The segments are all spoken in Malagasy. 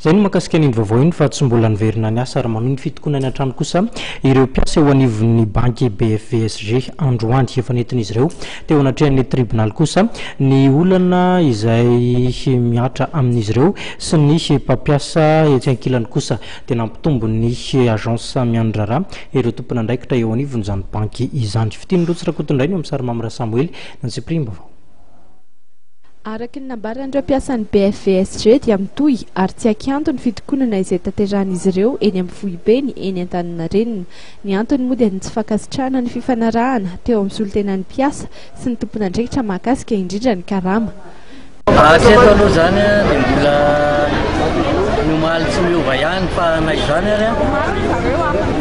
Zay no makasika ny vaovao iny fa tsy mbola niverina ny asa ary mamino fitokonana hatrany kosa ireo mpiasa eo anivon'ny banky BFVSG androany efa nentin'izy ireo teo anatrehan'ny tribunal kosa ny olana izay miatra amin'izy ireo sy ny mpampiasa etsy ankilany kosa tena ampitombo ny agence miandrara ireo tompona andraikitra eo anivon'izany banky izany. Fitiny rotsy rakotondray ny amin'ny sary Mamra Samuel nantsipiriny vaovao. Araky ny nambaran'ireo mpiasan'ny BFVSG dia mitohy ary tsy akanto ny fitokonana izay tanteran'izy ireo eny amin'ny Fohibeny eny Antaninarenina. Ny antony moa dia ny tsy fankasitrahana ny fifanarahana teo amin'ny solotenan'ny mpiasa sy ny tompon'andraikitra mahakasika indrindra ny karama. Aseto aloha zany dia mbola nomaly tsy miova ihany fa nay zany ary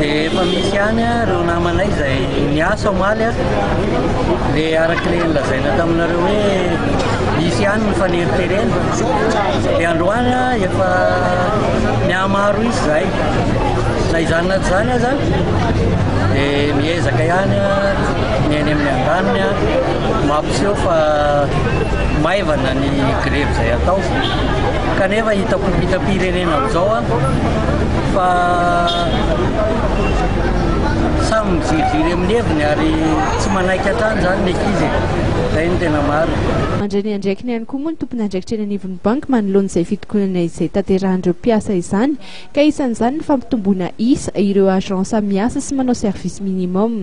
dia efa misy ihany ireo namanay izay niasa omaly dia arak'ilay lazaina taminareo hoe misy ihany ny faneriterena dia androany efa mihamaro izy zay na izany na tsy zany aza dia miezaka ihany ny eny amin'ny andaniny mampiseho fa maivana ny grevy zay atao kanefa hitam-pirenena amin'izao fa samy mijirijiry amin'ny heviny ary tsy manaiky hatrany zany ny ankizy zay ny tena maro. Mandray andraikiny ihany koa moa ny tompon'andraikitra eny anivon'ny banky manoloana izay fitokonana izay tanterahan'ireo mpiasa izany ka isan'izany ny fampitomboana isa ireo agence miasa sy manao service minimum.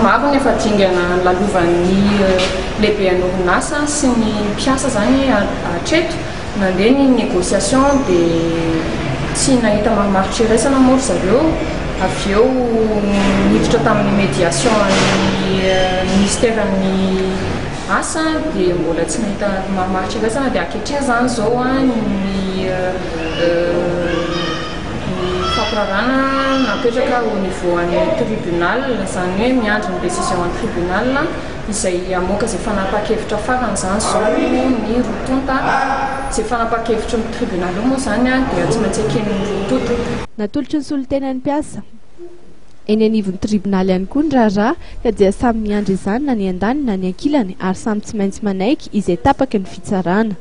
Maro ny efa dingana lalovan'ny lehibe an'orinasa sy ny mpiasa zany hatreto nandeha ny négociation dia tsy nahita mahamaritra iraisana moa ry zareo. Avy eo niditra tamin'ny médiation ny ministèren'ny asa dia mbola tsy nahita mahamaritra iraisana dia ankehitriny zany zao ny fampirarana napetraka au niveau an'ny tribunal zany hoe miandry ny décision an'ny tribunal izay amoaka izay fanapakevitra farany zany zao ny rotonta izay fanapakevitra ny tribunal io moa zany dia tsy maintsy eken'ny rotonta. Natolotry ny solotenan'ny mpiasa eny anivon'ny tribunal ihany koa ny raharaha ka dia samy miandry izany na ny andaniny na ny ankilany ary samy tsy maintsy manaiky izay tapaka ny fitsarana.